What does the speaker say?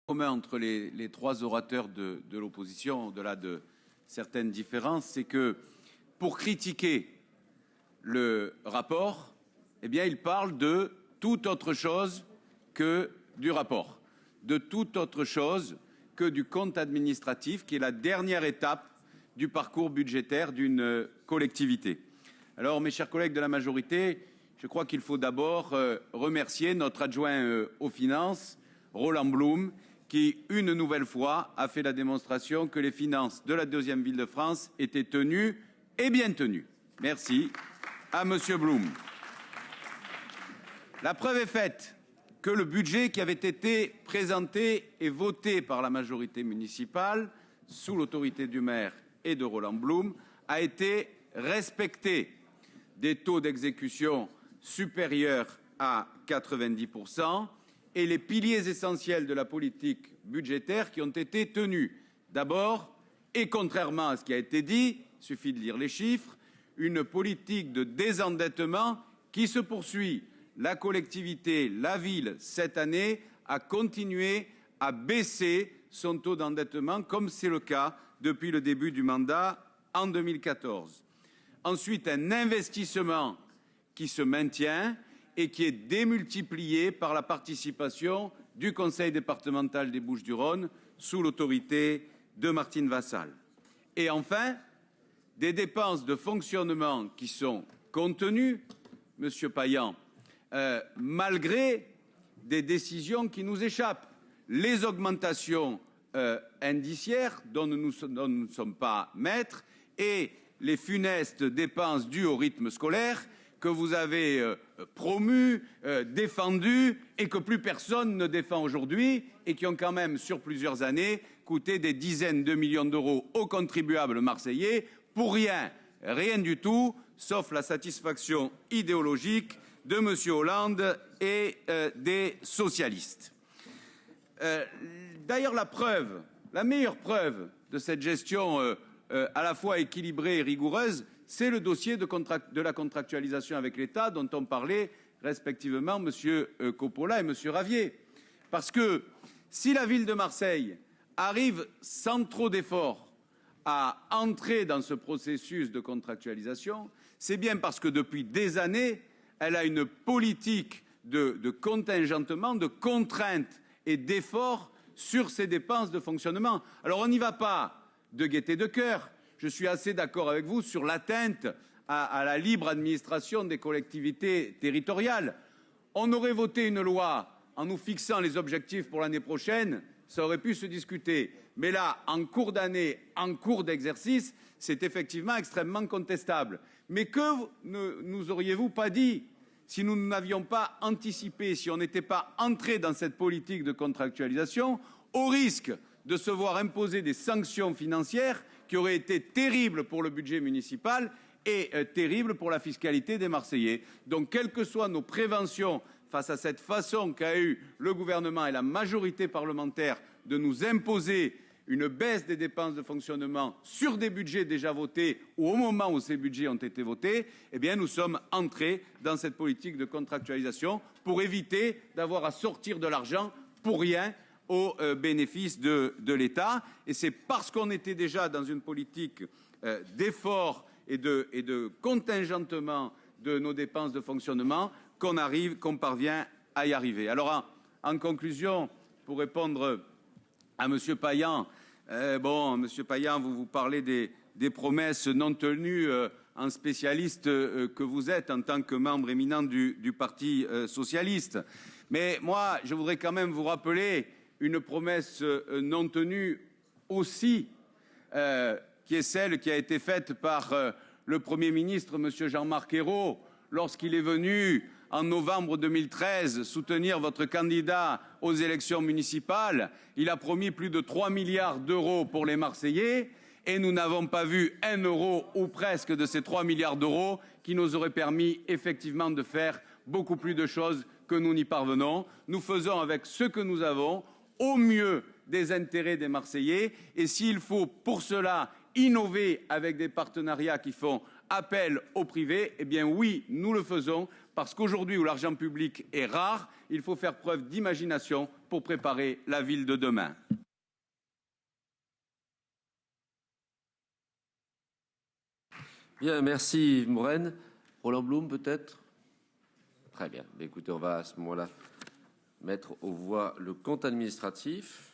commun entre les trois orateurs de l'opposition, au-delà de certaines différences, c'est que pour critiquer le rapport, eh bien, ils parlent de toute autre chose que du rapport, de toute autre chose que du compte administratif, qui est la dernière étape du parcours budgétaire d'une collectivité. Alors, mes chers collègues de la majorité, je crois qu'il faut d'abord remercier notre adjoint aux finances, Roland Blum, qui, une nouvelle fois, a fait la démonstration que les finances de la deuxième ville de France étaient tenues et bien tenues. Merci à Monsieur Blum. La preuve est faite que le budget qui avait été présenté et voté par la majorité municipale, sous l'autorité du maire et de Roland Blum, a été respecté. Des taux d'exécution supérieurs à 90%, et les piliers essentiels de la politique budgétaire qui ont été tenus. D'abord, et contrairement à ce qui a été dit, il suffit de lire les chiffres, une politique de désendettement qui se poursuit. La collectivité, la ville, cette année, a continué à baisser son taux d'endettement, comme c'est le cas depuis le début du mandat en 2014. Ensuite, un investissement qui se maintient et qui est démultiplié par la participation du Conseil départemental des Bouches-du-Rhône sous l'autorité de Martine Vassal. Et enfin, des dépenses de fonctionnement qui sont contenues, Monsieur Payan, malgré des décisions qui nous échappent. Les augmentations indiciaires dont nous ne sommes pas maîtres et les funestes dépenses dues au rythme scolaire que vous avez promu, défendu et que plus personne ne défend aujourd'hui et qui ont quand même, sur plusieurs années, coûté des dizaines de millions d'euros aux contribuables marseillais pour rien, rien du tout, sauf la satisfaction idéologique de M. Hollande et des socialistes. D'ailleurs, la meilleure preuve de cette gestion à la fois équilibrée et rigoureuse, c'est le dossier de la contractualisation avec l'État dont ont parlé respectivement M. Coppola et M. Ravier. Parce que si la ville de Marseille arrive sans trop d'efforts à entrer dans ce processus de contractualisation, c'est bien parce que depuis des années, elle a une politique de contingentement, de contraintes et d'efforts sur ses dépenses de fonctionnement. Alors on n'y va pas de gaieté de cœur. Je suis assez d'accord avec vous sur l'atteinte à la libre administration des collectivités territoriales. On aurait voté une loi en nous fixant les objectifs pour l'année prochaine, ça aurait pu se discuter. Mais là, en cours d'année, en cours d'exercice, c'est effectivement extrêmement contestable. Mais que nous auriez-vous pas dit si nous n'avions pas anticipé, si on n'était pas entré dans cette politique de contractualisation, au risque de se voir imposer des sanctions financières qui auraient été terribles pour le budget municipal et terribles pour la fiscalité des Marseillais. Donc, quelles que soient nos préventions face à cette façon qu'a eu le gouvernement et la majorité parlementaire de nous imposer une baisse des dépenses de fonctionnement sur des budgets déjà votés ou au moment où ces budgets ont été votés, eh bien, nous sommes entrés dans cette politique de contractualisation pour éviter d'avoir à sortir de l'argent pour rien au bénéfice de l'État. Et c'est parce qu'on était déjà dans une politique d'effort et de contingentement de nos dépenses de fonctionnement qu'on parvient à y arriver. Alors, en conclusion, pour répondre à M. Payan, M. Payan, vous parlez des promesses non tenues en spécialiste que vous êtes en tant que membre éminent du Parti socialiste. Mais moi, je voudrais quand même vous rappeler une promesse non tenue aussi, qui est celle qui a été faite par le Premier ministre, M. Jean-Marc Ayrault, lorsqu'il est venu en novembre 2013 soutenir votre candidat aux élections municipales. Il a promis plus de 3 milliards d'euros pour les Marseillais et nous n'avons pas vu 1 euro ou presque de ces 3 milliards d'euros qui nous auraient permis effectivement de faire beaucoup plus de choses que nous n'y parvenons. Nous faisons avec ce que nous avons au mieux des intérêts des Marseillais et s'il faut pour cela innover avec des partenariats qui font appel au privé, eh bien oui, nous le faisons, parce qu'aujourd'hui où l'argent public est rare, il faut faire preuve d'imagination pour préparer la ville de demain. Bien, merci Maureen. Roland Blum, peut-être? Très bien. Écoutez, on va à ce moment-là mettre aux voix le compte administratif.